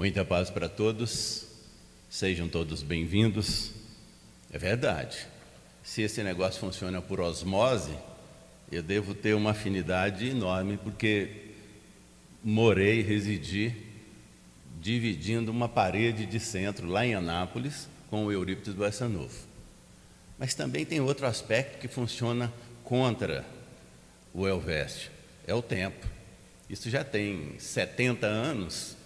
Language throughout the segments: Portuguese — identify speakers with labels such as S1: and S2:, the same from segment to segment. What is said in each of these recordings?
S1: Muita paz para todos, sejam todos bem-vindos. É verdade, se esse negócio funciona por osmose, eu devo ter uma afinidade enorme, porque morei, residi, dividindo uma parede de centro lá em Anápolis com o Eurípides Barçanufo. Mas também tem outro aspecto que funciona contra o Elvésio, é o tempo. Isso já tem 70 anos,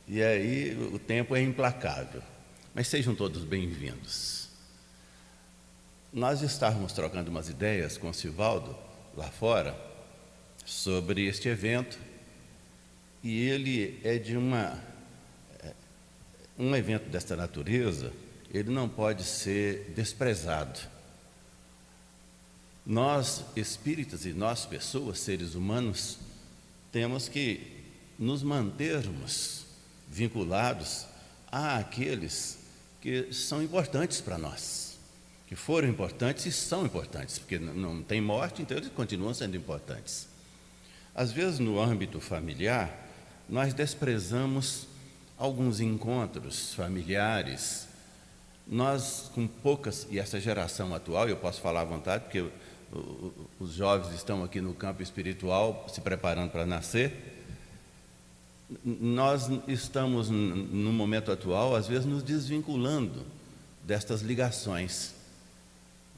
S1: e aí o tempo é implacável. Mas sejam todos bem-vindos. Nós estávamos trocando umas ideias com o Sivaldo, lá fora, sobre este evento, e ele é de um evento desta natureza, ele não pode ser desprezado. Nós, espíritas, e nós, pessoas, seres humanos, temos que nos mantermos vinculados àqueles que são importantes para nós, que foram importantes e são importantes, porque não tem morte, então eles continuam sendo importantes. Às vezes, no âmbito familiar, nós desprezamos alguns encontros familiares. Nós, com poucas, e essa geração atual, eu posso falar à vontade, porque os jovens estão aqui no campo espiritual, se preparando para nascer. Nós estamos, no momento atual, às vezes nos desvinculando destas ligações.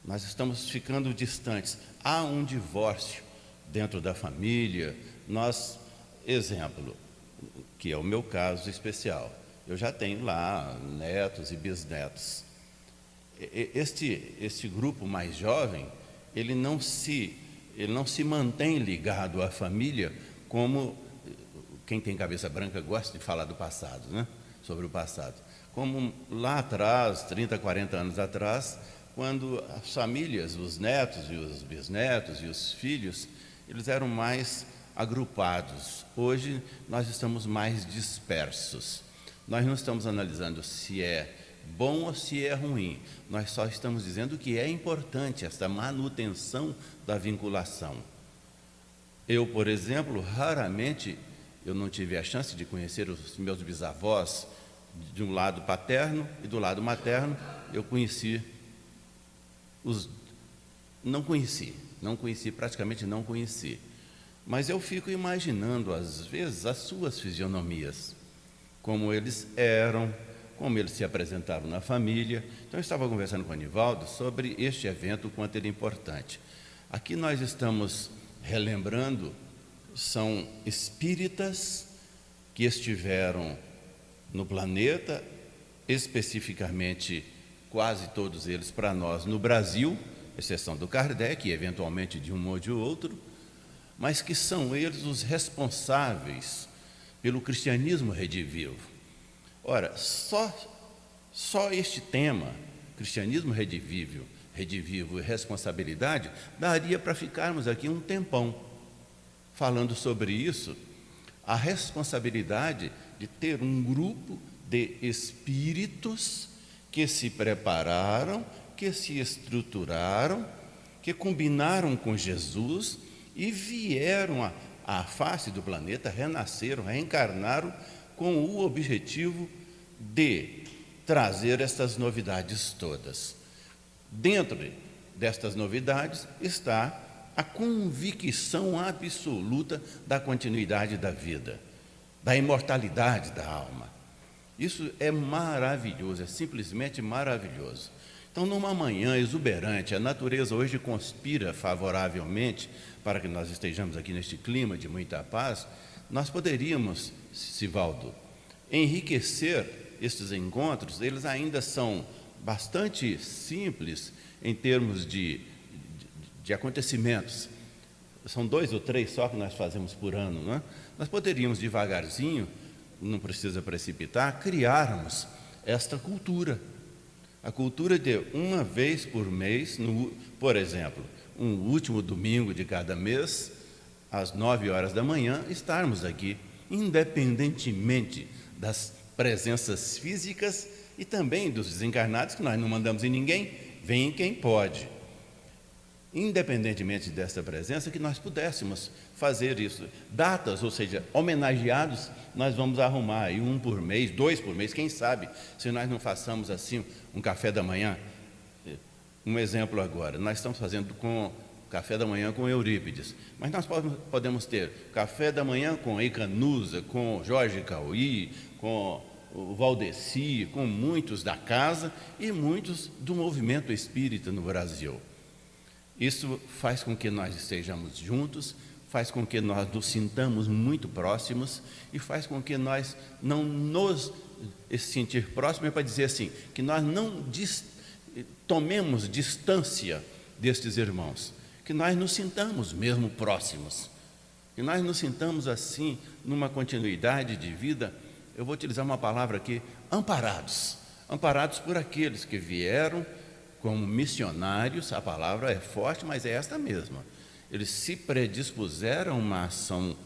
S1: Nós estamos ficando distantes. Há um divórcio dentro da família. Exemplo, que é o meu caso especial, eu já tenho lá netos e bisnetos. Este grupo mais jovem, ele não se mantém ligado à família como quem tem cabeça branca gosta de falar do passado, né? Sobre o passado. Como lá atrás, 30, 40 anos atrás, quando as famílias, os netos e os bisnetos e os filhos, eles eram mais agrupados. Hoje nós estamos mais dispersos. Nós não estamos analisando se é bom ou se é ruim. Nós só estamos dizendo que é importante esta manutenção da vinculação. Eu, por exemplo, raramente eu não tive a chance de conhecer os meus bisavós de um lado paterno e do lado materno. Eu praticamente não conheci. Mas eu fico imaginando, às vezes, as suas fisionomias, como eles eram, como eles se apresentavam na família. Então, eu estava conversando com o Anivaldo sobre este evento, o quanto ele é importante. Aqui nós estamos relembrando, são espíritas que estiveram no planeta, especificamente, quase todos eles para nós, no Brasil, exceção do Kardec, e eventualmente de um ou de outro, mas que são eles os responsáveis pelo cristianismo redivivo. Ora, só este tema, cristianismo redivivo e responsabilidade, daria para ficarmos aqui um tempão falando sobre isso, a responsabilidade de ter um grupo de espíritos que se prepararam, que se estruturaram, que combinaram com Jesus e vieram à face do planeta, renasceram, reencarnaram com o objetivo de trazer essas novidades todas. Dentro destas novidades está a convicção absoluta da continuidade da vida, da imortalidade da alma. Isso é maravilhoso, é simplesmente maravilhoso. Então, numa manhã exuberante, a natureza hoje conspira favoravelmente para que nós estejamos aqui neste clima de muita paz. Nós poderíamos, Sivaldo, enriquecer estes encontros. Eles ainda são bastante simples em termos de acontecimentos. São 2 ou 3 só que nós fazemos por ano, né? Nós poderíamos devagarzinho, não precisa precipitar, criarmos esta cultura. A cultura de uma vez por mês, por exemplo, um último domingo de cada mês, às 9 horas da manhã, estarmos aqui, independentemente das presenças físicas e também dos desencarnados, que nós não mandamos em ninguém, vem quem pode. independentemente desta presença, que nós pudéssemos fazer isso. Datas, ou seja, homenageados, nós vamos arrumar aí 1 por mês, 2 por mês, quem sabe, se nós não façamos assim um café da manhã. Um exemplo agora, nós estamos fazendo com café da manhã com Eurípides, mas nós podemos ter café da manhã com Eicanusa, com Jorge Cauí, com o Valdeci, com muitos da casa e muitos do movimento espírita no Brasil. Isso faz com que nós estejamos juntos, faz com que nós nos sintamos muito próximos e faz com que nós não nos sentir próximos, para dizer assim, que nós não tomemos distância destes irmãos, que nós nos sintamos mesmo próximos, que nós nos sintamos assim, numa continuidade de vida. Eu vou utilizar uma palavra aqui, amparados por aqueles que vieram como missionários. A palavra é forte, mas é esta mesma. Eles se predispuseram a uma ação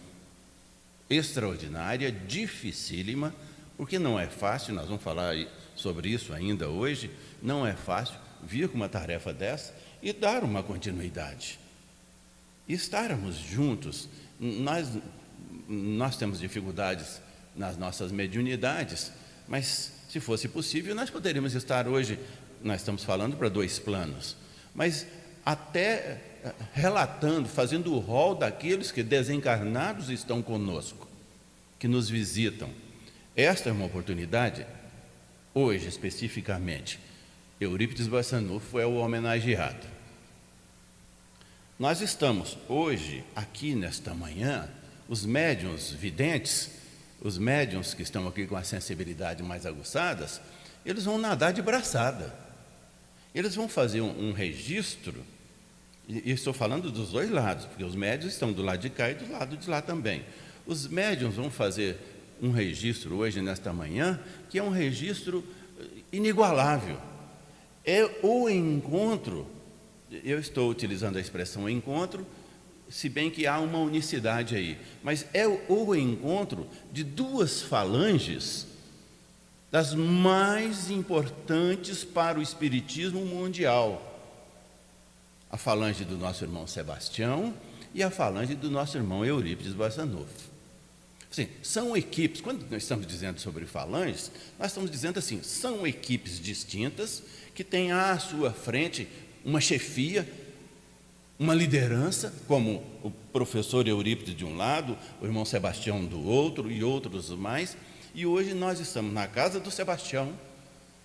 S1: extraordinária, dificílima, porque não é fácil, nós vamos falar sobre isso ainda hoje, não é fácil vir com uma tarefa dessa e dar uma continuidade. E estarmos juntos, nós temos dificuldades nas nossas mediunidades, mas se fosse possível, nós poderíamos estar hoje, nós estamos falando para 2 planos, mas até relatando, fazendo o rol daqueles que desencarnados estão conosco, que nos visitam. Esta é uma oportunidade, hoje especificamente, Eurípides Barçanufo é o homenageado. Nós estamos hoje, aqui nesta manhã, os médiuns videntes, os médiuns que estão aqui com a sensibilidade mais aguçadas, eles vão nadar de braçada. Eles vão fazer um registro, e estou falando dos 2 lados, porque os médiuns estão do lado de cá e do lado de lá também. Os médiuns vão fazer um registro hoje, nesta manhã, que é um registro inigualável. É o encontro, eu estou utilizando a expressão encontro, se bem que há uma unicidade aí, mas é o encontro de 2 falanges das mais importantes para o espiritismo mundial. A falange do nosso irmão Sebastião e a falange do nosso irmão Eurípides Barçanufo. Assim, são equipes, quando nós estamos dizendo sobre falanges, nós estamos dizendo assim, são equipes distintas que têm à sua frente uma chefia, uma liderança, como o professor Eurípides de um lado, o irmão Sebastião do outro e outros mais. E hoje nós estamos na casa do Sebastião,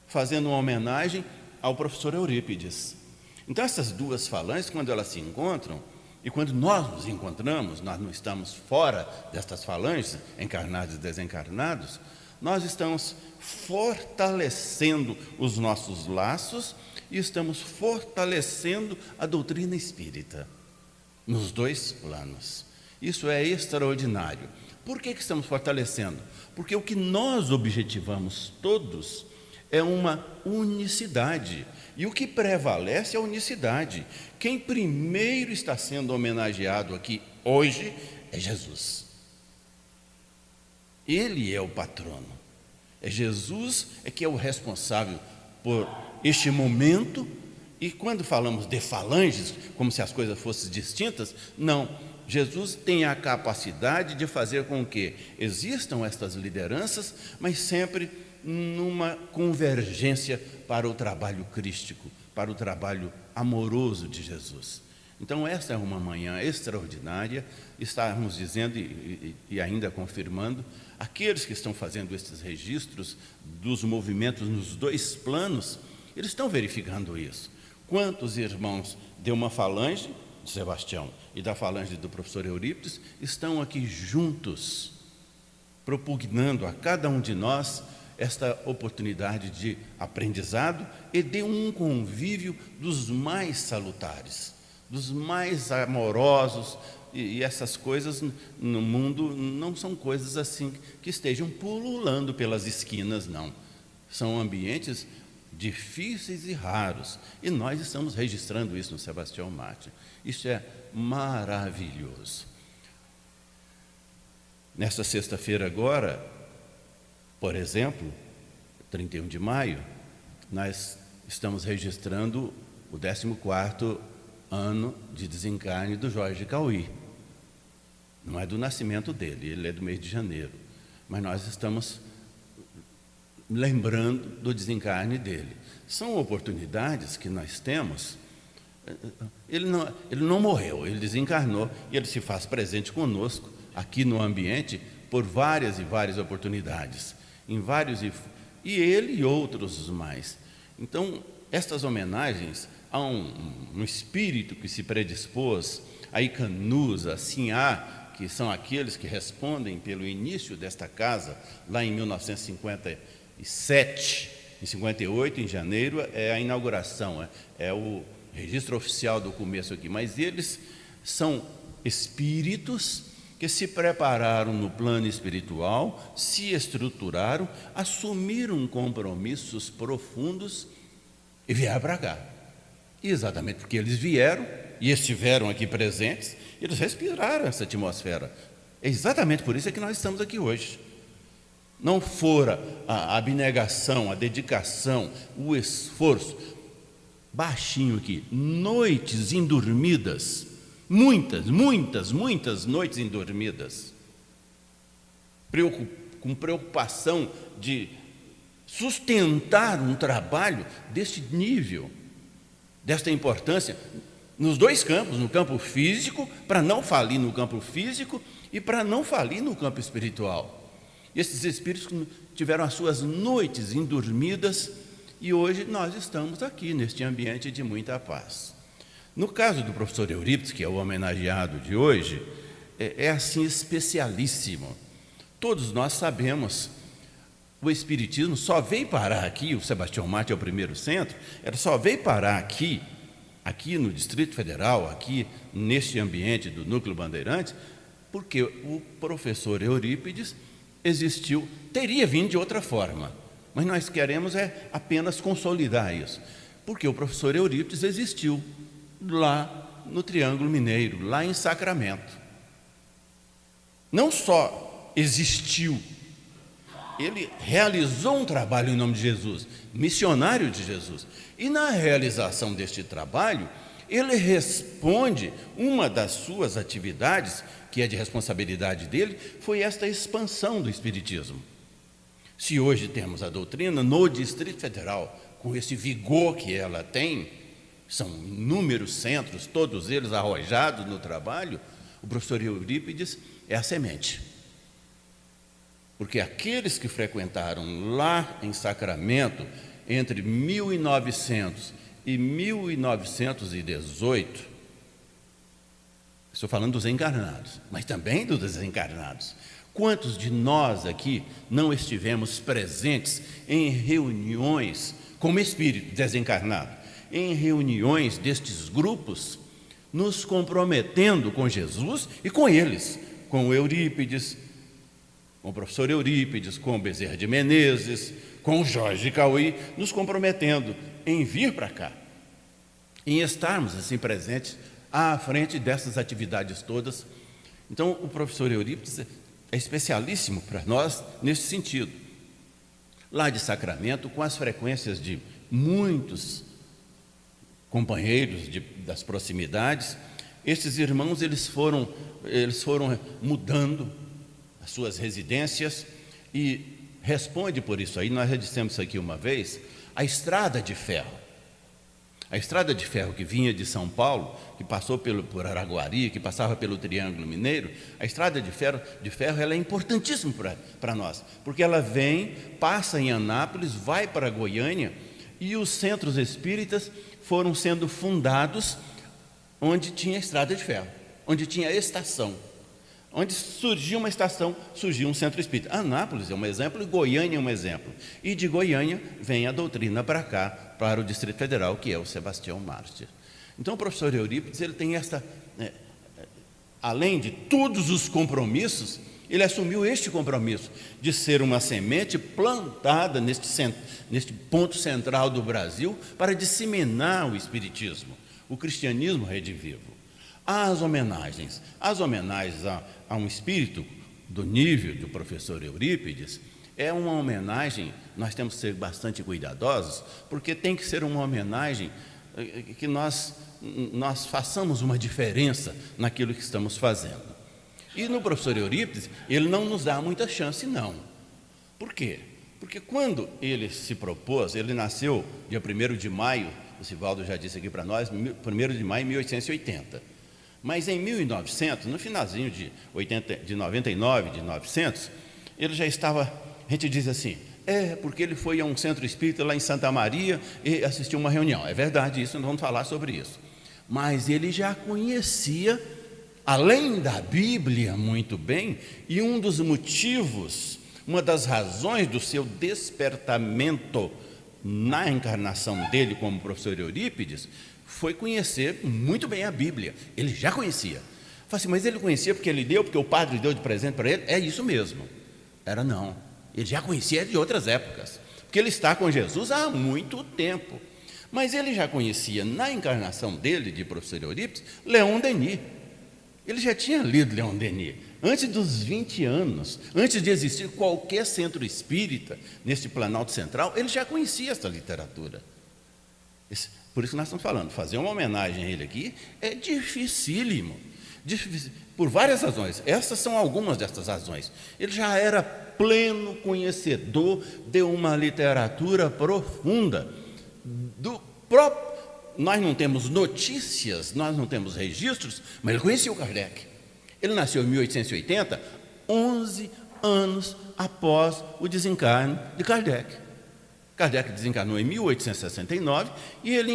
S1: fazendo uma homenagem ao professor Eurípides. Então essas 2 falanges, quando elas se encontram, e quando nós nos encontramos, nós não estamos fora destas falanges, encarnados e desencarnados, nós estamos fortalecendo os nossos laços e estamos fortalecendo a doutrina espírita, nos 2 planos. Isso é extraordinário. Por que estamos fortalecendo? Porque o que nós objetivamos todos é uma unicidade, e o que prevalece é a unicidade. Quem primeiro está sendo homenageado aqui hoje é Jesus. Ele é o patrono. É Jesus que é o responsável por este momento. E quando falamos de falanges, como se as coisas fossem distintas, não. Jesus tem a capacidade de fazer com que existam estas lideranças, mas sempre numa convergência para o trabalho crístico, para o trabalho amoroso de Jesus. Então esta é uma manhã extraordinária, estamos dizendo e ainda confirmando, aqueles que estão fazendo estes registros dos movimentos nos 2 planos, eles estão verificando isso. Quantos irmãos de uma falange de Sebastião e da falange do professor Eurípides estão aqui juntos, propugnando a cada um de nós esta oportunidade de aprendizado e de um convívio dos mais salutares, dos mais amorosos, e essas coisas no mundo não são coisas assim que estejam pululando pelas esquinas, não. São ambientes difíceis e raros, e nós estamos registrando isso no Sebastião Mártir. Isso é maravilhoso. Nesta sexta-feira agora, por exemplo, 31 de maio, nós estamos registrando o 14º ano de desencarne do Jorge Cauí. Não é do nascimento dele, ele é do mês de janeiro. Mas nós estamos lembrando do desencarne dele. São oportunidades que nós temos. Ele não morreu, ele desencarnou e ele se faz presente conosco aqui no ambiente por várias e várias oportunidades, e ele e outros mais. Então, estas homenagens a um espírito que se predispôs, a Icanusa, a Sinhá, que são aqueles que respondem pelo início desta casa, lá em 1957, em 58, em janeiro, é a inauguração, é o registro oficial do começo aqui, mas eles são espíritos que se prepararam no plano espiritual, se estruturaram, assumiram compromissos profundos e vieram para cá. E exatamente porque eles vieram e estiveram aqui presentes, eles respiraram essa atmosfera. É exatamente por isso é que nós estamos aqui hoje. Não fora a abnegação, a dedicação, o esforço, baixinho aqui, noites indormidas, muitas noites indormidas, com preocupação de sustentar um trabalho deste nível, desta importância, nos dois campos, no campo físico, para não falir no campo físico e para não falir no campo espiritual. Esses espíritos tiveram as suas noites indormidas e hoje nós estamos aqui neste ambiente de muita paz. No caso do professor Eurípides, que é o homenageado de hoje, é assim especialíssimo. Todos nós sabemos, o Espiritismo só veio parar aqui, o Sebastião Marte é o primeiro centro, ela só veio parar aqui no Distrito Federal, aqui neste ambiente do Núcleo Bandeirantes, porque o professor Eurípides existiu, teria vindo de outra forma, mas nós queremos apenas consolidar isso, porque o professor Eurípides existiu lá no Triângulo Mineiro, lá em Sacramento. Não só existiu, ele realizou um trabalho em nome de Jesus, missionário de Jesus, e na realização deste trabalho, ele responde, uma das suas atividades, que é de responsabilidade dele, foi esta expansão do Espiritismo. Se hoje temos a doutrina no Distrito Federal, com esse vigor que ela tem, são inúmeros centros, todos eles arrojados no trabalho, o professor Eurípides é a semente. Porque aqueles que frequentaram lá em Sacramento, entre 1900 e 1918, estou falando dos encarnados, mas também dos desencarnados. Quantos de nós aqui não estivemos presentes em reuniões como espírito desencarnado, em reuniões destes grupos, nos comprometendo com Jesus e com eles, com o Eurípides, com o professor Eurípides, com o Bezerra de Menezes, com o Jorge Cauí, nos comprometendo em vir para cá, em estarmos assim presentes à frente dessas atividades todas. Então, o professor Eurípides é especialíssimo para nós nesse sentido. Lá de Sacramento, com as frequências de muitos companheiros das proximidades, esses irmãos eles foram mudando as suas residências e responde por isso aí, nós já dissemos isso aqui uma vez, a estrada de ferro. A estrada de ferro que vinha de São Paulo, que passou por Araguari, que passava pelo Triângulo Mineiro, a estrada de ferro ela é importantíssima para nós, porque ela vem, passa em Anápolis, vai para Goiânia, e os centros espíritas foram sendo fundados onde tinha estrada de ferro, onde tinha estação. Onde surgiu uma estação, surgiu um centro espírita. Anápolis é um exemplo e Goiânia é um exemplo. E de Goiânia vem a doutrina para cá, para o Distrito Federal, que é o Sebastião Mártir. Então o professor Eurípides, ele tem além de todos os compromissos, ele assumiu este compromisso de ser uma semente plantada neste ponto central do Brasil para disseminar o espiritismo, o cristianismo redivivo. As homenagens a um espírito do nível do professor Eurípides é uma homenagem, nós temos que ser bastante cuidadosos, porque tem que ser uma homenagem que nós façamos uma diferença naquilo que estamos fazendo. E no professor Eurípides, ele não nos dá muita chance, não. Por quê? Porque quando ele se propôs, ele nasceu dia 1º de maio, o Sivaldo já disse aqui para nós, 1º de maio de 1880. Mas em 1900, no finalzinho de 99, de 900, ele já estava, a gente diz assim, porque ele foi a um centro espírita lá em Santa Maria e assistiu uma reunião. É verdade isso, nós vamos falar sobre isso. Mas ele já conhecia, além da Bíblia, muito bem, e um dos motivos, uma das razões do seu despertamento na encarnação dele como professor Eurípides, foi conhecer muito bem a Bíblia. Ele já conhecia. Fala assim, mas ele conhecia porque ele deu, porque o padre deu de presente para ele? É isso mesmo. Era não. Ele já conhecia de outras épocas, porque ele está com Jesus há muito tempo. Mas ele já conhecia, na encarnação dele, de professor Eurípides, Leon Denis. Ele já tinha lido Leon Denis. Antes dos 20 anos, antes de existir qualquer centro espírita neste Planalto Central, ele já conhecia essa literatura. Por isso que nós estamos falando, fazer uma homenagem a ele aqui é dificílimo. Por várias razões. Essas são algumas dessas razões. Ele já era pleno conhecedor de uma literatura profunda. Nós não temos notícias, nós não temos registros, mas ele conhecia o Kardec. Ele nasceu em 1880, 11 anos após o desencarne de Kardec. Kardec desencarnou em 1869 e ele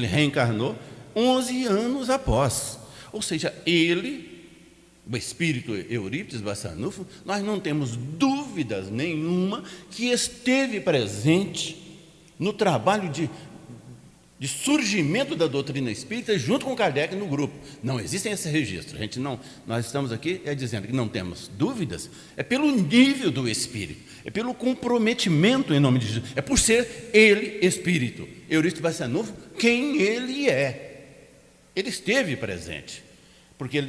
S1: reencarnou 11 anos após. Ou seja, o espírito Eurípides Bassanufo, nós não temos dúvidas nenhuma que esteve presente no trabalho de surgimento da doutrina espírita junto com Kardec no grupo. Não existem esses registros. Nós estamos aqui dizendo que não temos dúvidas, é pelo nível do espírito, é pelo comprometimento em nome de Jesus, é por ser ele espírito. Eurípides Bassanufo, quem ele é. Ele esteve presente, porque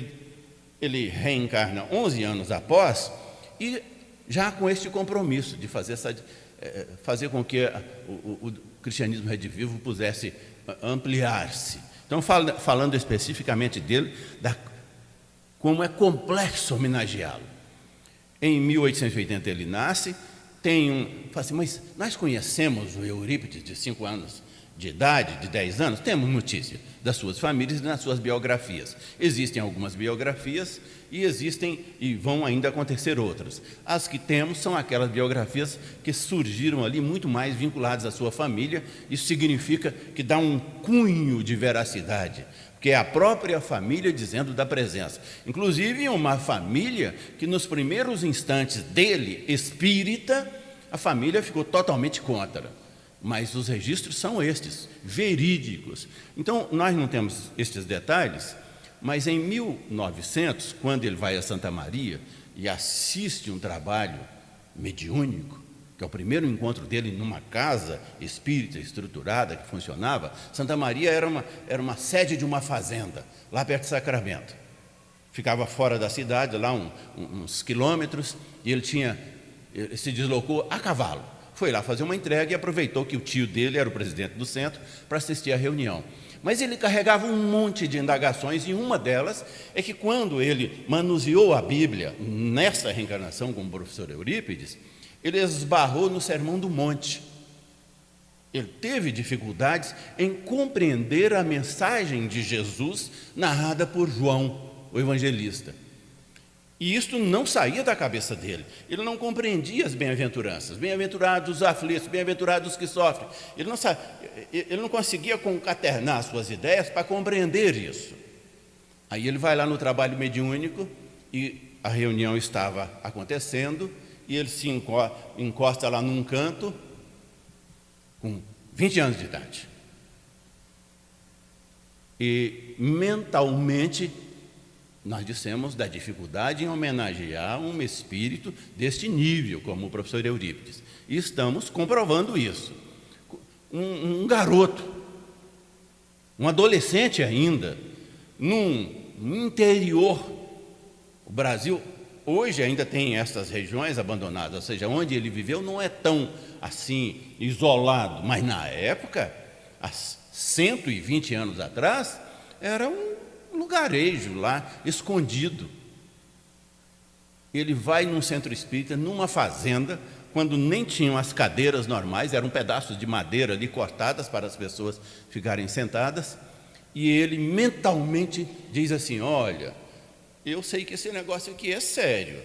S1: ele reencarna 11 anos após e já com este compromisso de fazer com que o cristianismo redivivo pudesse ampliar-se. Então, falando especificamente dele, como é complexo homenageá-lo. Em 1880 ele nasce, fala assim, mas nós conhecemos o Eurípides de 5 anos de idade, de 10 anos, temos notícia das suas famílias e das suas biografias. Existem algumas biografias e vão ainda acontecer outras. As que temos são aquelas biografias que surgiram ali muito mais vinculadas à sua família. Isso significa que dá um cunho de veracidade, porque é a própria família dizendo da presença. Inclusive uma família que nos primeiros instantes dele, espírita, a família ficou totalmente contra. Mas os registros são estes, verídicos. Então, nós não temos estes detalhes, mas em 1900, quando ele vai a Santa Maria e assiste um trabalho mediúnico, que é o primeiro encontro dele numa casa espírita estruturada que funcionava, Santa Maria era uma sede de uma fazenda, lá perto de Sacramento. Ficava fora da cidade, lá uns quilômetros, e ele se deslocou a cavalo. Foi lá fazer uma entrega e aproveitou que o tio dele era o presidente do centro para assistir à reunião. Mas ele carregava um monte de indagações, e uma delas é que quando ele manuseou a Bíblia, nessa reencarnação como professor Eurípides, ele esbarrou no Sermão do Monte. Ele teve dificuldades em compreender a mensagem de Jesus narrada por João, o evangelista. E isto não saía da cabeça dele. Ele não compreendia as bem-aventuranças. Bem-aventurados os aflitos, bem-aventurados os que sofrem. Ele não conseguia concatenar as suas ideias para compreender isso. Aí ele vai lá no trabalho mediúnico e a reunião estava acontecendo e ele se encosta lá num canto com 20 anos de idade. E mentalmente nós dissemos da dificuldade em homenagear um espírito deste nível, como o professor Eurípides. E estamos comprovando isso. Um garoto, um adolescente ainda, num interior. O Brasil hoje ainda tem essas regiões abandonadas, ou seja, onde ele viveu não é tão assim isolado, mas na época há 120 anos atrás, era um lugarejo lá, escondido. Ele vai num centro espírita, numa fazenda, quando nem tinham as cadeiras normais, eram pedaços de madeira ali cortadas para as pessoas ficarem sentadas, e ele mentalmente diz assim: olha, eu sei que esse negócio aqui é sério,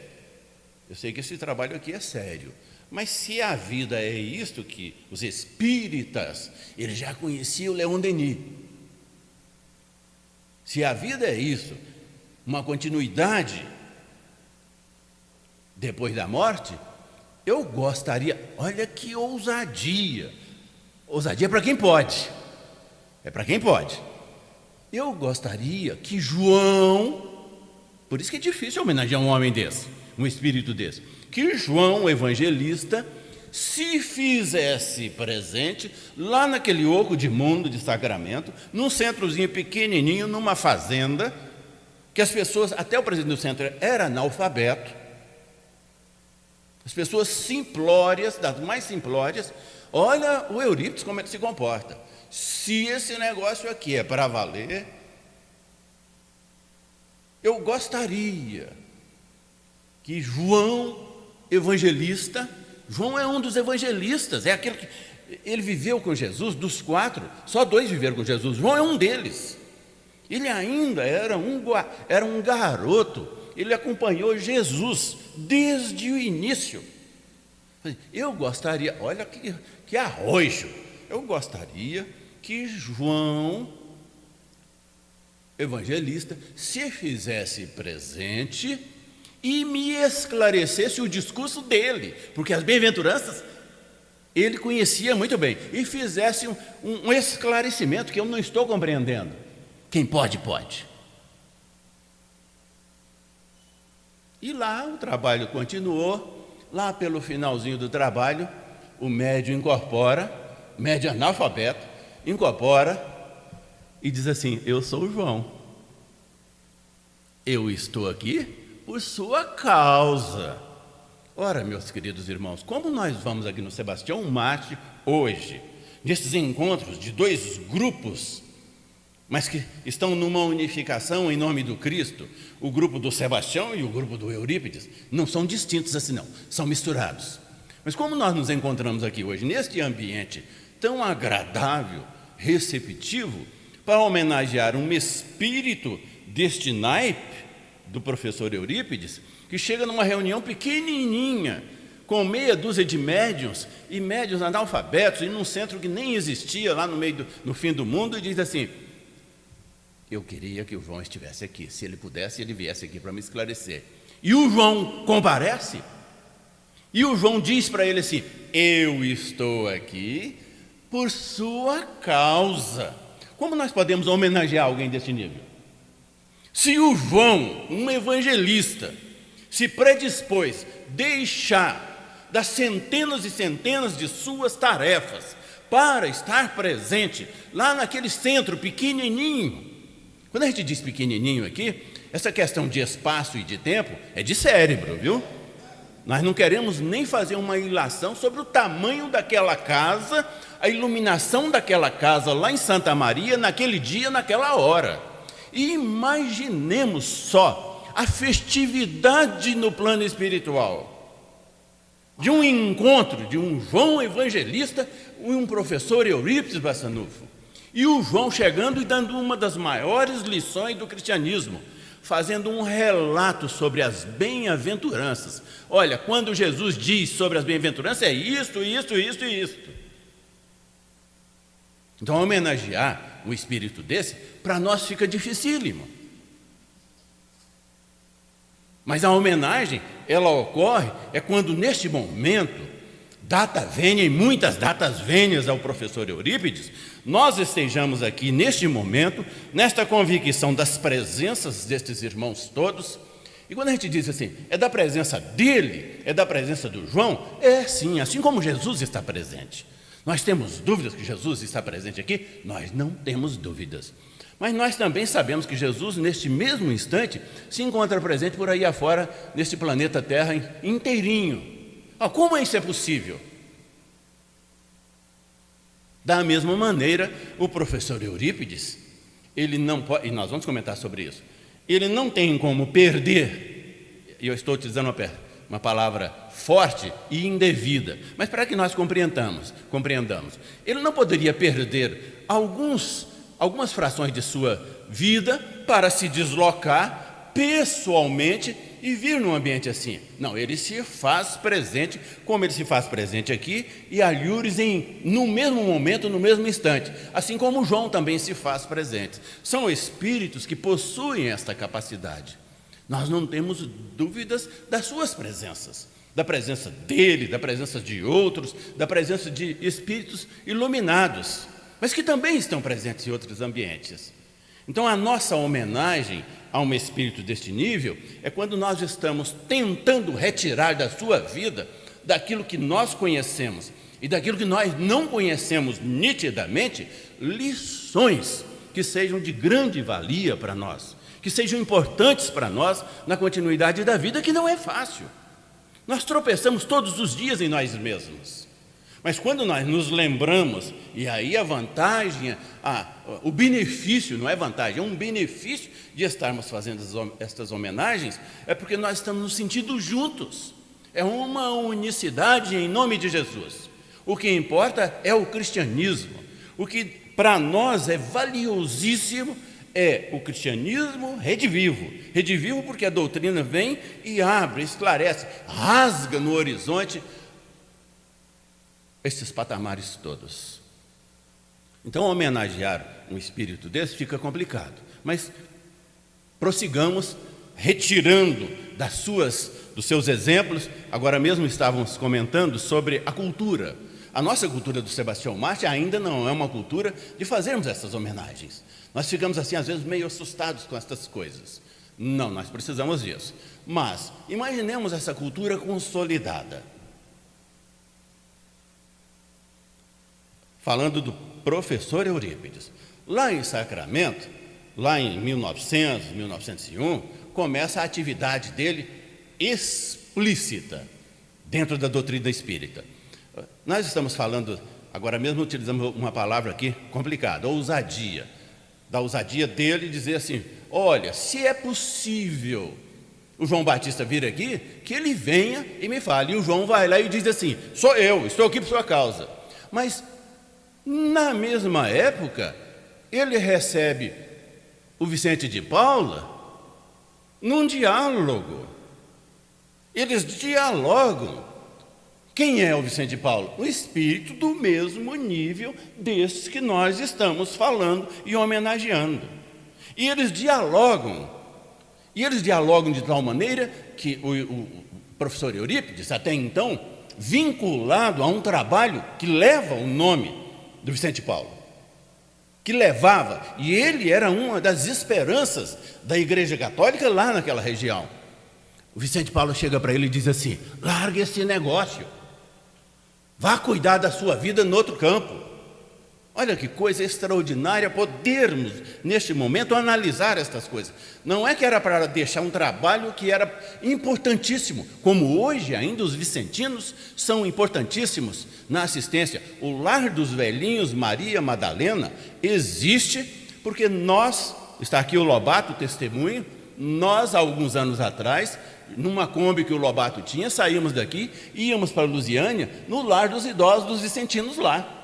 S1: eu sei que esse trabalho aqui é sério, mas se a vida é isto que os espíritas, ele já conhecia o Leon Denis, se a vida é isso, uma continuidade depois da morte, eu gostaria, olha que ousadia, ousadia para quem pode, é para quem pode. Eu gostaria que João, por isso que é difícil homenagear um homem desse, um espírito desse, que João, o evangelista, se fizesse presente lá naquele oco de mundo de Sacramento, num centrozinho pequenininho, numa fazenda, que as pessoas, até o presidente do centro era analfabeto, as pessoas simplórias, das mais simplórias. Olha o Eurípides como é que se comporta. Se esse negócio aqui é para valer, eu gostaria que João evangelista, João é um dos evangelistas, é aquele que ele viveu com Jesus, dos 4, só 2 viveram com Jesus, João é um deles. Ele ainda era um garoto, ele acompanhou Jesus desde o início. Eu gostaria, olha que arrojo, eu gostaria que João, evangelista, se fizesse presente e me esclarecesse o discurso dele, porque as bem-aventuranças ele conhecia muito bem, e fizesse um esclarecimento que eu não estou compreendendo. Quem pode, pode. E lá o trabalho continuou, lá pelo finalzinho do trabalho, o médium incorpora, médium analfabeto, incorpora e diz assim: eu sou o João, eu estou aqui por sua causa. Ora, meus queridos irmãos, como nós vamos aqui no Sebastião Marte hoje, nesses encontros de 2 grupos, mas que estão numa unificação em nome do Cristo, o grupo do Sebastião e o grupo do Eurípides, não são distintos assim não, são misturados. Mas como nós nos encontramos aqui hoje, neste ambiente tão agradável, receptivo, para homenagear um espírito deste naipe, do professor Eurípides, que chega numa reunião pequenininha, com meia dúzia de médiuns, e médiuns analfabetos, e num centro que nem existia lá no fim do mundo, e diz assim: eu queria que o João estivesse aqui, se ele pudesse, ele viesse aqui para me esclarecer. E o João comparece, e o João diz para ele assim: eu estou aqui por sua causa. Como nós podemos homenagear alguém desse nível? Se o João, um evangelista, se predispôs deixar das centenas e centenas de suas tarefas para estar presente lá naquele centro pequenininho. Quando a gente diz pequenininho aqui, essa questão de espaço e de tempo é de cérebro, viu? Nós não queremos nem fazer uma ilação sobre o tamanho daquela casa, a iluminação daquela casa lá em Santa Maria, naquele dia, naquela hora. E imaginemos só a festividade no plano espiritual de um encontro de um João evangelista e um professor Eurípides Bassanufo. E o João chegando e dando uma das maiores lições do cristianismo, fazendo um relato sobre as bem-aventuranças. Olha, quando Jesus diz sobre as bem-aventuranças, é isto, isto, isto e isto. Então, homenagear um espírito desse, para nós fica dificílimo. Mas a homenagem, ela ocorre, é quando neste momento, data vênia e muitas datas vênias ao professor Eurípides, nós estejamos aqui neste momento, nesta convicção das presenças destes irmãos todos. E quando a gente diz assim, é da presença dele, é da presença do João, é sim, assim como Jesus está presente. Nós temos dúvidas que Jesus está presente aqui? Nós não temos dúvidas. Mas nós também sabemos que Jesus, neste mesmo instante, se encontra presente por aí afora, neste planeta Terra inteirinho. Como isso é possível? Da mesma maneira, o professor Eurípides, ele não pode, e nós vamos comentar sobre isso, ele não tem como perder, e eu estou utilizando uma palavra forte e indevida, mas para que nós compreendamos, ele não poderia perder algumas frações de sua vida para se deslocar pessoalmente e vir num ambiente assim. Não, ele se faz presente, como ele se faz presente aqui, e alhures no mesmo momento, no mesmo instante, assim como João também se faz presente. São espíritos que possuem esta capacidade. Nós não temos dúvidas das suas presenças, da presença dele, da presença de outros, da presença de espíritos iluminados, mas que também estão presentes em outros ambientes. Então, a nossa homenagem a um espírito deste nível é quando nós estamos tentando retirar da sua vida, daquilo que nós conhecemos e daquilo que nós não conhecemos nitidamente, lições que sejam de grande valia para nós, que sejam importantes para nós na continuidade da vida, que não é fácil. Nós tropeçamos todos os dias em nós mesmos. Mas quando nós nos lembramos, e aí a vantagem, o benefício, não é vantagem, é um benefício de estarmos fazendo estas homenagens, é porque nós estamos nos sentindo juntos. É uma unicidade em nome de Jesus. O que importa é o cristianismo. O que para nós é valiosíssimo é o cristianismo redivivo. Redivivo porque a doutrina vem e abre, esclarece, rasga no horizonte esses patamares todos. Então, homenagear um espírito desse fica complicado, mas prossigamos retirando dos seus exemplos. Agora mesmo estávamos comentando sobre a cultura. A nossa cultura do Sebastião Mártir ainda não é uma cultura de fazermos essas homenagens. Nós ficamos assim, às vezes, meio assustados com estas coisas. Não, nós precisamos disso. Mas imaginemos essa cultura consolidada. Falando do professor Eurípides, lá em Sacramento, lá em 1900, 1901, começa a atividade dele explícita dentro da doutrina espírita. Nós estamos falando, agora mesmo utilizamos uma palavra aqui complicada, ousadia. Da ousadia dele dizer assim, olha, se é possível o João Batista vir aqui, que ele venha e me fale. E o João vai lá e diz assim, sou eu, estou aqui por sua causa. Mas na mesma época, ele recebe o Vicente de Paula num diálogo. Eles dialogam. Quem é o Vicente de Paula? O espírito do mesmo nível desses que nós estamos falando e homenageando. E eles dialogam. E eles dialogam de tal maneira que o professor Eurípides, até então, vinculado a um trabalho que leva o nome do Vicente Paulo, que levava, e ele era uma das esperanças da Igreja Católica lá naquela região. O Vicente Paulo chega para ele e diz assim, larga esse negócio, vá cuidar da sua vida no outro campo. Olha que coisa extraordinária podermos, neste momento, analisar estas coisas. Não é que era para deixar um trabalho que era importantíssimo, como hoje ainda os vicentinos são importantíssimos na assistência. O Lar dos Velhinhos Maria Madalena existe porque nós, está aqui o Lobato testemunho, nós, há alguns anos atrás, numa Kombi que o Lobato tinha, saímos daqui e íamos para Lusiânia, no Lar dos Idosos dos Vicentinos lá.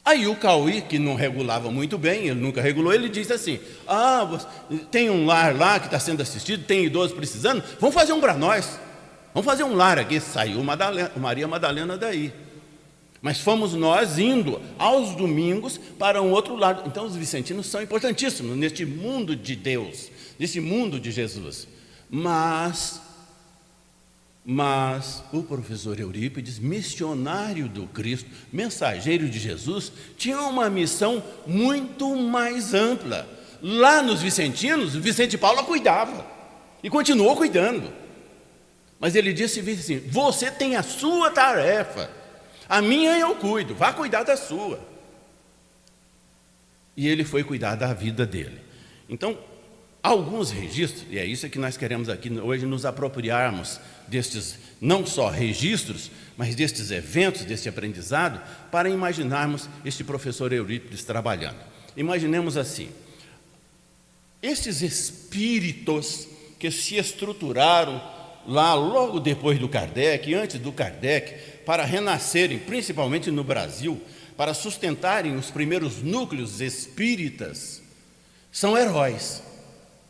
S1: Aí o Cauí, que não regulava muito bem, ele nunca regulou, ele disse assim, tem um lar lá que está sendo assistido, tem idosos precisando, vamos fazer um para nós, vamos fazer um lar aqui. Saiu Maria Madalena daí. Mas fomos nós indo aos domingos para um outro lado. Então os vicentinos são importantíssimos neste mundo de Deus, nesse mundo de Jesus. Mas o professor Eurípides, missionário do Cristo, mensageiro de Jesus, tinha uma missão muito mais ampla. Lá nos vicentinos, o Vicente Paulo cuidava e continuou cuidando. Mas ele disse assim, você tem a sua tarefa, a minha eu cuido, vá cuidar da sua. E ele foi cuidar da vida dele. Então, alguns registros, e é isso que nós queremos aqui hoje, nos apropriarmos destes, não só registros, mas destes eventos, deste aprendizado, para imaginarmos este professor Eurípides trabalhando. Imaginemos assim, estes espíritos que se estruturaram lá logo depois do Kardec, antes do Kardec, para renascerem, principalmente no Brasil, para sustentarem os primeiros núcleos espíritas, são heróis.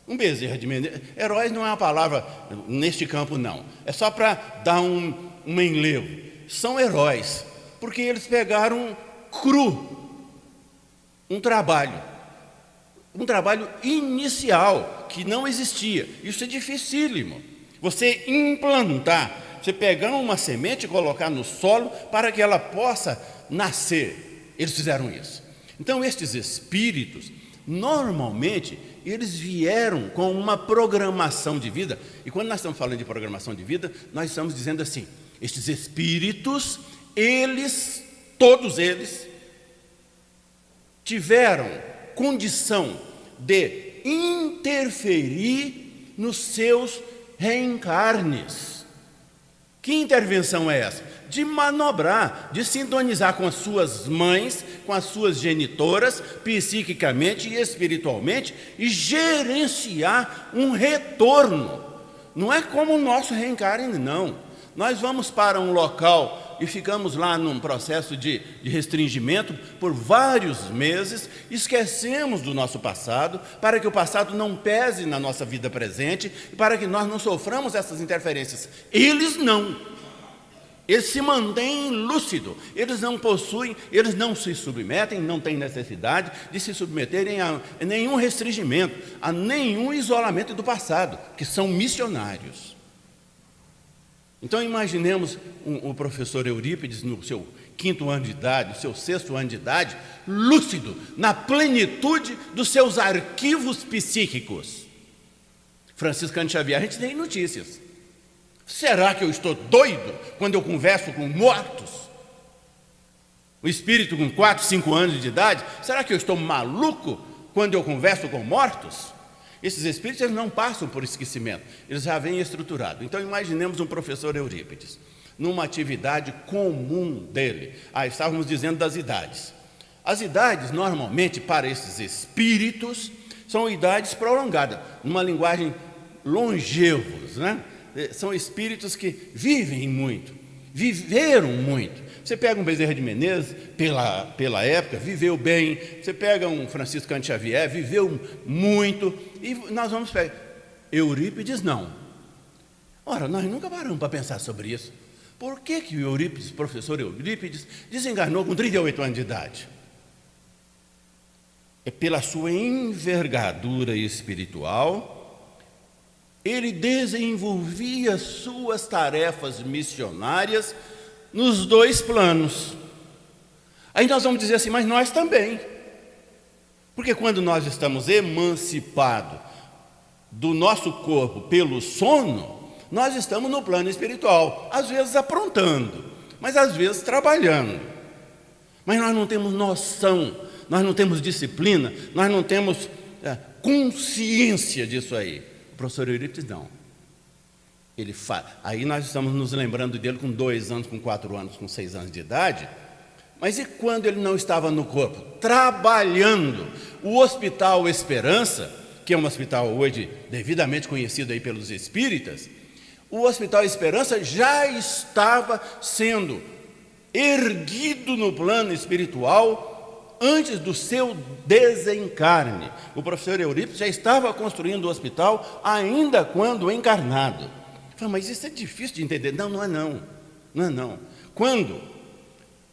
S1: Um Bezerra de Menezes, heróis não é uma palavra neste campo, não. É só para dar um enlevo. São heróis, porque eles pegaram cru um trabalho inicial que não existia. Isso é dificílimo. Você implantar, você pegar uma semente e colocar no solo para que ela possa nascer. Eles fizeram isso. Então, estes espíritos, normalmente, eles vieram com uma programação de vida. E quando nós estamos falando de programação de vida, nós estamos dizendo assim, estes espíritos, todos eles, tiveram condição de interferir nos seus reencarnes. Que intervenção é essa? De manobrar, de sintonizar com as suas mães, com as suas genitoras, psiquicamente e espiritualmente, e gerenciar um retorno. Não é como o nosso reencarne, não. Nós vamos para um local e ficamos lá num processo de restringimento por vários meses, esquecemos do nosso passado, para que o passado não pese na nossa vida presente, e para que nós não soframos essas interferências. Eles não. Eles se mantêm lúcidos, eles não possuem, eles não se submetem, não têm necessidade de se submeterem a nenhum restringimento, a nenhum isolamento do passado, que são missionários. Então imaginemos o professor Eurípides no seu 5º ano de idade, no seu 6º ano de idade, lúcido, na plenitude dos seus arquivos psíquicos. Franciscano Xavier, a gente tem notícias. Será que eu estou doido quando eu converso com mortos? O espírito com 4, 5 anos de idade? Será que eu estou maluco quando eu converso com mortos? Esses espíritos eles não passam por esquecimento, eles já vêm estruturados. Então imaginemos um professor Eurípides, numa atividade comum dele. Estávamos dizendo das idades. As idades, normalmente, para esses espíritos, são idades prolongadas, numa linguagem longevos, né? São espíritos que vivem muito, viveram muito. Você pega um Bezerra de Menezes, pela época, viveu bem. Você pega um Franciscano Xavier, viveu muito. E nós vamos pegar. Eurípides, não. Ora, nós nunca paramos para pensar sobre isso. Por que o Eurípides, professor Eurípides, desencarnou com 38 anos de idade? É pela sua envergadura espiritual. Ele desenvolvia suas tarefas missionárias nos 2 planos. Aí nós vamos dizer assim, mas nós também. Porque quando nós estamos emancipados do nosso corpo pelo sono, nós estamos no plano espiritual, às vezes aprontando, mas às vezes trabalhando. Mas nós não temos noção, nós não temos disciplina, nós não temos consciência disso aí. O professor Eurípides não. Ele faz. Aí nós estamos nos lembrando dele com 2 anos, com 4 anos, com 6 anos de idade. Mas e quando ele não estava no corpo? Trabalhando. O Hospital Esperança, que é um hospital hoje devidamente conhecido aí pelos espíritas, o Hospital Esperança já estava sendo erguido no plano espiritual antes do seu desencarne. O professor Eurípides já estava construindo o hospital ainda quando encarnado. Fala, mas isso é difícil de entender. Não, não é não. Não é não. Quando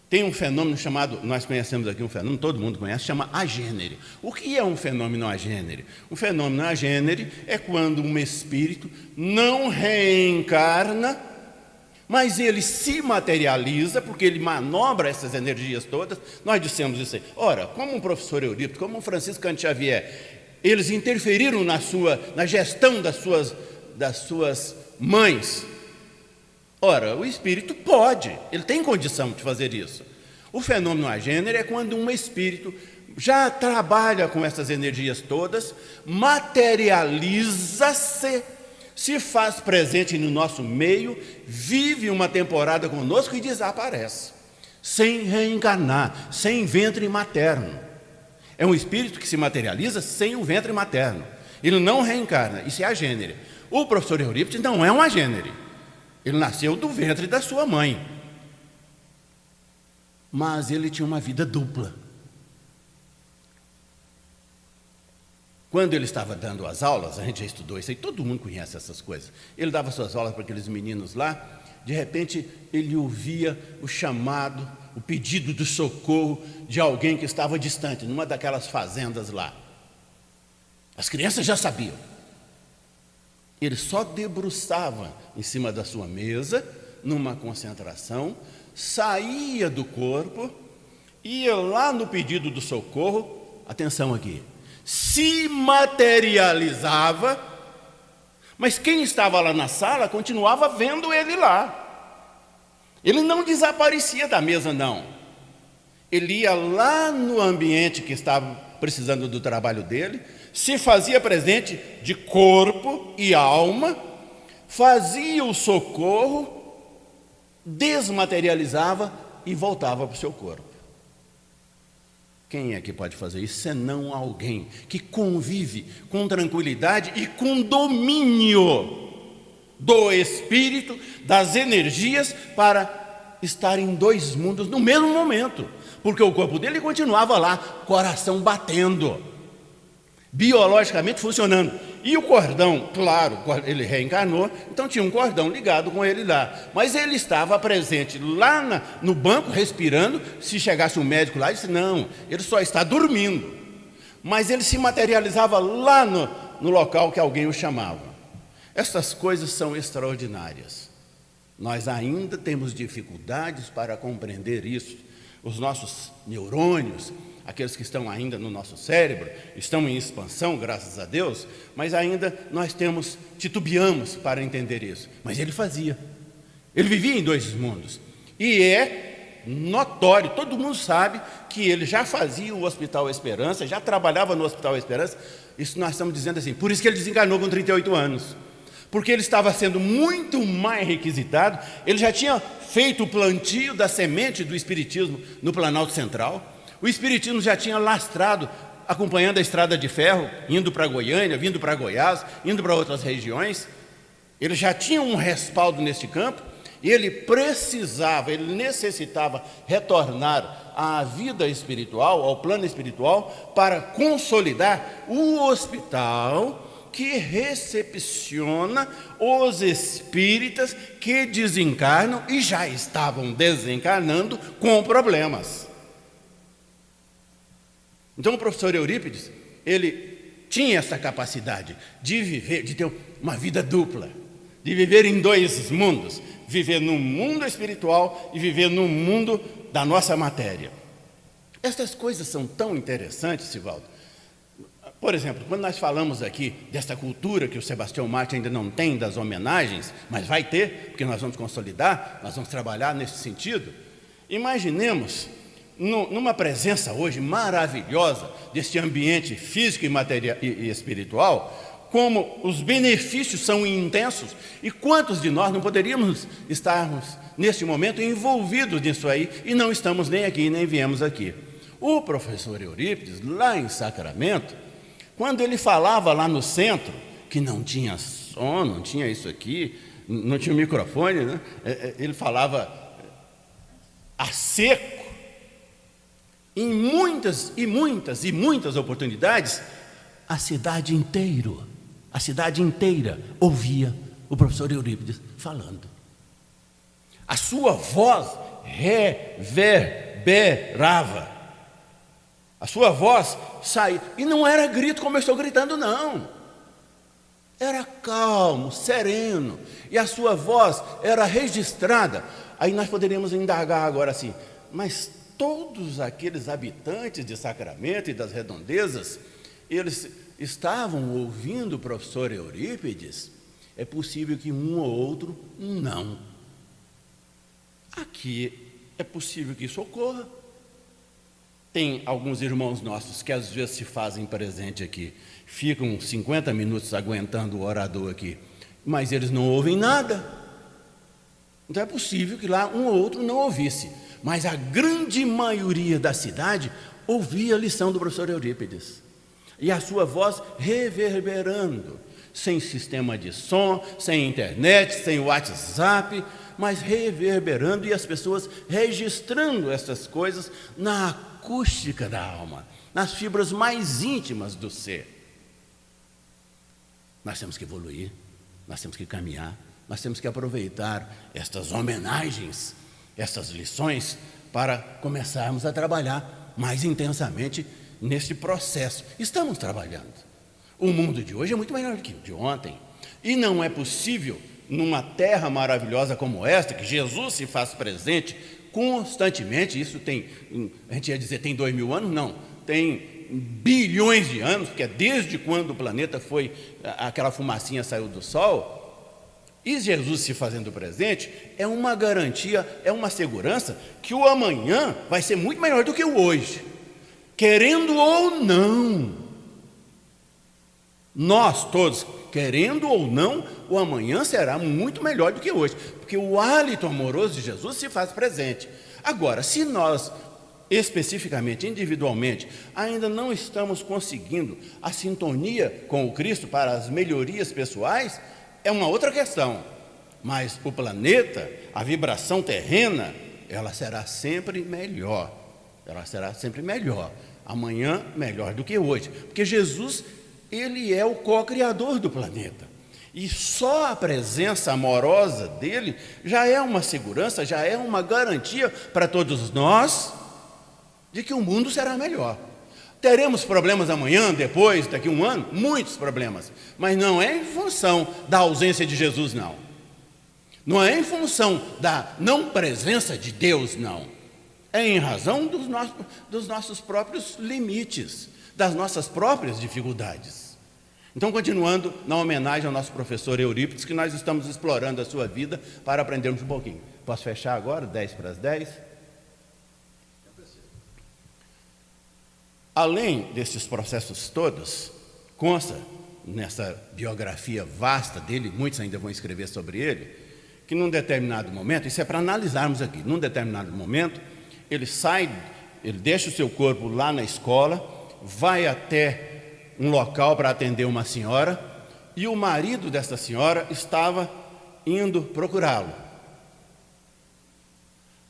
S1: tem um fenômeno chamado, nós conhecemos aqui um fenômeno, todo mundo conhece, chama agênere. O que é um fenômeno agênere? Um fenômeno agênere é quando um espírito não reencarna, mas ele se materializa, porque ele manobra essas energias todas. Nós dissemos isso aí. Ora, como um professor Eurípides, como um Franciscano Xavier, eles interferiram na gestão das suas mães. Ora, o espírito pode, ele tem condição de fazer isso. O fenômeno agênere é quando um espírito já trabalha com essas energias todas, materializa-se, se faz presente no nosso meio, vive uma temporada conosco e desaparece, sem reencarnar, sem ventre materno. É um espírito que se materializa sem o ventre materno. Ele não reencarna, isso é agênere. O professor Eurípides não é um agênere. Ele nasceu do ventre da sua mãe. Mas ele tinha uma vida dupla. Quando ele estava dando as aulas, a gente já estudou isso aí, todo mundo conhece essas coisas. Ele dava suas aulas para aqueles meninos lá, de repente ele ouvia o chamado, o pedido de socorro de alguém que estava distante, numa daquelas fazendas lá. As crianças já sabiam. Ele só debruçava em cima da sua mesa, numa concentração, saía do corpo, ia lá no pedido do socorro, atenção aqui, se materializava, mas quem estava lá na sala continuava vendo ele lá. Ele não desaparecia da mesa, não. Ele ia lá no ambiente que estava precisando do trabalho dele, se fazia presente de corpo e alma, fazia o socorro, desmaterializava e voltava para o seu corpo. Quem é que pode fazer isso, senão alguém que convive com tranquilidade e com domínio do espírito, das energias, para estar em dois mundos no mesmo momento, porque o corpo dele continuava lá, coração batendo, biologicamente funcionando, e o cordão, claro, ele reencarnou, então tinha um cordão ligado com ele lá, mas ele estava presente lá no banco, respirando. Se chegasse um médico lá, ele disse, não, ele só está dormindo, mas ele se materializava lá no local que alguém o chamava. Essas coisas são extraordinárias. Nós ainda temos dificuldades para compreender isso. Os nossos neurônios, aqueles que estão ainda no nosso cérebro, estão em expansão, graças a Deus, mas ainda nós titubeamos para entender isso. Mas ele fazia. Ele vivia em dois mundos. E é notório, todo mundo sabe que ele já fazia o Hospital Esperança, já trabalhava no Hospital Esperança. Isso nós estamos dizendo assim, por isso que ele desencarnou com 38 anos. Porque ele estava sendo muito mais requisitado, ele já tinha feito o plantio da semente do Espiritismo no Planalto Central, o Espiritismo já tinha lastrado, acompanhando a estrada de ferro, indo para Goiânia, vindo para Goiás, indo para outras regiões, ele já tinha um respaldo nesse campo, e ele necessitava retornar à vida espiritual, ao plano espiritual, para consolidar o hospital que recepciona os espíritas que desencarnam e já estavam desencarnando com problemas. Então o professor Eurípides, ele tinha essa capacidade de viver, de ter uma vida dupla, de viver em dois mundos, viver no mundo espiritual e viver no mundo da nossa matéria. Essas coisas são tão interessantes, Sivaldo. Por exemplo, quando nós falamos aqui dessa cultura que o Sebastião Martins ainda não tem, das homenagens, mas vai ter, porque nós vamos consolidar, nós vamos trabalhar nesse sentido. Imaginemos, numa presença hoje maravilhosa desse ambiente físico e espiritual, como os benefícios são intensos, e quantos de nós não poderíamos estarmos, neste momento, envolvidos nisso aí, e não estamos nem aqui, nem viemos aqui. O professor Eurípides, lá em Sacramento, quando ele falava lá no centro, que não tinha som, não tinha isso aqui, não tinha microfone, né? Ele falava a seco. Em muitas oportunidades, a cidade inteira ouvia o professor Eurípides falando. A sua voz reverberava. A sua voz saía, e não era grito como eu estou gritando, não. Era calmo, sereno, e a sua voz era registrada. Aí nós poderíamos indagar agora assim, mas todos aqueles habitantes de Sacramento e das redondezas, eles estavam ouvindo o professor Eurípides? É possível que um ou outro não. Aqui é possível que isso ocorra. Tem alguns irmãos nossos que às vezes se fazem presente aqui, ficam 50 minutos aguentando o orador aqui, mas eles não ouvem nada. Então é possível que lá um ou outro não ouvisse, mas a grande maioria da cidade ouvia a lição do professor Eurípides, e a sua voz reverberando, sem sistema de som, sem internet, sem WhatsApp, mas reverberando, e as pessoas registrando essas coisas na acústica da alma, nas fibras mais íntimas do ser. Nós temos que evoluir, nós temos que caminhar, nós temos que aproveitar estas homenagens, estas lições, para começarmos a trabalhar mais intensamente neste processo. Estamos trabalhando. O mundo de hoje é muito melhor do que o de ontem, e não é possível, numa terra maravilhosa como esta, que Jesus se faz presente constantemente. Isso tem, a gente ia dizer, tem 2000 anos? Não, tem bilhões de anos, porque é desde quando o planeta foi, aquela fumacinha saiu do Sol. E Jesus se fazendo presente é uma garantia, é uma segurança que o amanhã vai ser muito melhor do que o hoje, querendo ou não. Nós todos, querendo ou não, o amanhã será muito melhor do que hoje, porque o hálito amoroso de Jesus se faz presente. Agora, se nós, especificamente, individualmente, ainda não estamos conseguindo a sintonia com o Cristo para as melhorias pessoais, é uma outra questão. Mas o planeta, a vibração terrena, ela será sempre melhor. Ela será sempre melhor. Amanhã, melhor do que hoje. Porque Jesus, ele é o co-criador do planeta. E só a presença amorosa dele já é uma segurança, já é uma garantia para todos nós de que o mundo será melhor. Teremos problemas amanhã, depois, daqui a um ano, muitos problemas, mas não é em função da ausência de Jesus, não. Não é em função da não presença de Deus, não. É em razão dos nossos próprios limites, das nossas próprias dificuldades. Então, continuando na homenagem ao nosso professor Eurípides, que nós estamos explorando a sua vida para aprendermos um pouquinho. Posso fechar agora, 10 para as 10? Além desses processos todos, consta nessa biografia vasta dele, muitos ainda vão escrever sobre ele, que num determinado momento, isso é para analisarmos aqui, num determinado momento, ele sai, ele deixa o seu corpo lá na escola, vai até um local para atender uma senhora, e o marido dessa senhora estava indo procurá-lo.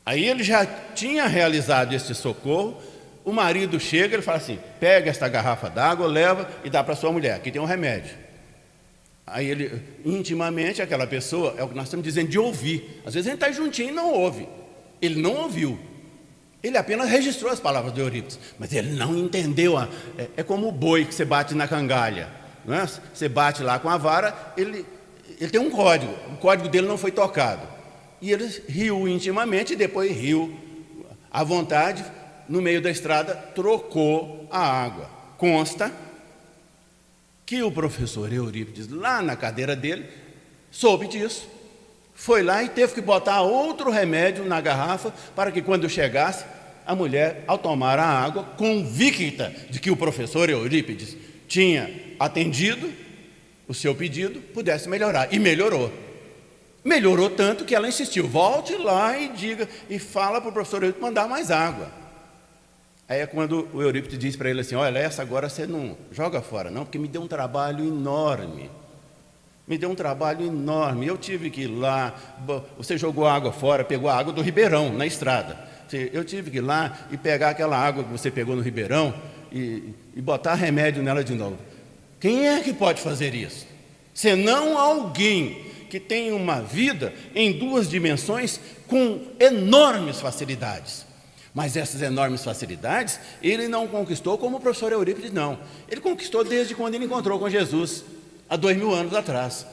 S1: Aí ele já tinha realizado esse socorro. O marido chega, ele fala assim: pega esta garrafa d'água, leva e dá para sua mulher, aqui tem um remédio. Aí ele, intimamente, aquela pessoa, é o que nós estamos dizendo de ouvir. Às vezes a gente está juntinho e não ouve. Ele não ouviu. Ele apenas registrou as palavras do Eurípides, mas ele não entendeu. É como o boi que você bate na cangalha, não é? Você bate lá com a vara, ele tem um código, o código dele não foi tocado. E ele riu intimamente e depois riu à vontade. No meio da estrada, trocou a água. Consta que o professor Eurípides, lá na cadeira dele, soube disso. Foi lá e teve que botar outro remédio na garrafa para que, quando chegasse, a mulher, ao tomar a água, convicta de que o professor Eurípides tinha atendido o seu pedido, pudesse melhorar. E melhorou. Melhorou tanto que ela insistiu: volte lá e diga, e fala para o professor Eurípides mandar mais água. Aí é quando o Eurípides diz para ele assim: olha, essa agora você não joga fora não, porque me deu um trabalho enorme. Me deu um trabalho enorme. Eu tive que ir lá, você jogou água fora, pegou a água do Ribeirão, na estrada. Eu tive que ir lá e pegar aquela água que você pegou no Ribeirão e botar remédio nela de novo. Quem é que pode fazer isso? Senão alguém que tem uma vida em duas dimensões com enormes facilidades. Mas essas enormes facilidades ele não conquistou como o professor Eurípides, não. Ele conquistou desde quando ele encontrou com Jesus, há 2000 anos atrás.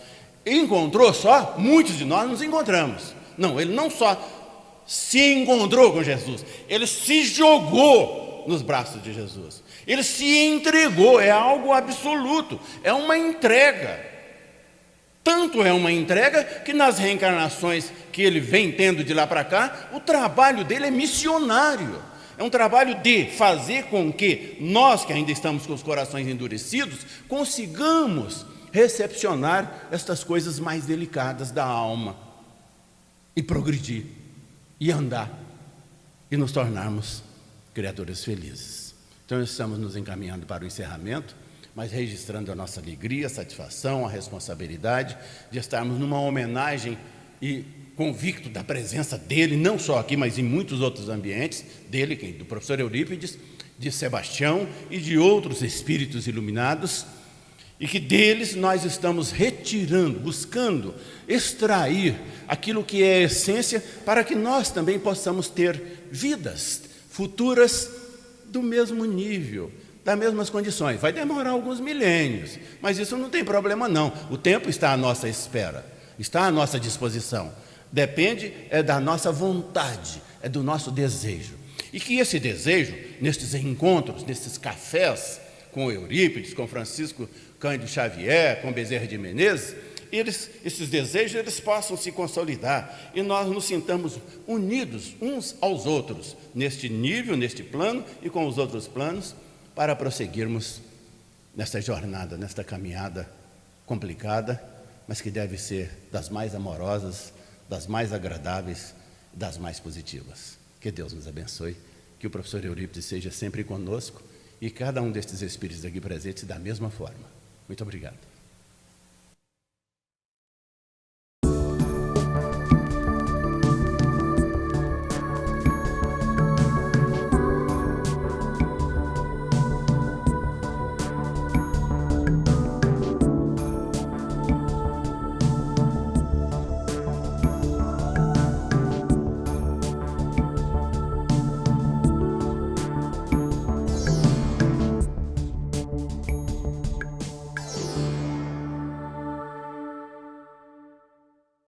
S1: Encontrou só, muitos de nós nos encontramos. Não, ele não só se encontrou com Jesus, ele se jogou nos braços de Jesus. Ele se entregou, é algo absoluto, é uma entrega. Tanto é uma entrega que nas reencarnações que ele vem tendo de lá para cá, o trabalho dele é missionário. É um trabalho de fazer com que nós, que ainda estamos com os corações endurecidos, consigamos recepcionar estas coisas mais delicadas da alma e progredir, e andar, e nos tornarmos criaturas felizes. Então, estamos nos encaminhando para o encerramento, mas registrando a nossa alegria, a satisfação, a responsabilidade de estarmos numa homenagem e convicto da presença dele, não só aqui, mas em muitos outros ambientes, dele, do professor Eurípides, de Sebastião e de outros espíritos iluminados, e que deles nós estamos retirando, buscando extrair aquilo que é a essência, para que nós também possamos ter vidas futuras do mesmo nível, das mesmas condições. Vai demorar alguns milênios, mas isso não tem problema não. O tempo está à nossa espera, está à nossa disposição. Depende da nossa vontade, é do nosso desejo. E que esse desejo, nestes encontros, nesses cafés, com Eurípides, com Francisco Cândido Xavier, com Bezerra de Menezes, esses desejos eles possam se consolidar e nós nos sintamos unidos uns aos outros, neste nível, neste plano e com os outros planos, para prosseguirmos nesta jornada, nesta caminhada complicada, mas que deve ser das mais amorosas, das mais agradáveis, das mais positivas. Que Deus nos abençoe, que o professor Eurípides seja sempre conosco e cada um destes espíritos aqui presentes da mesma forma. Muito obrigado.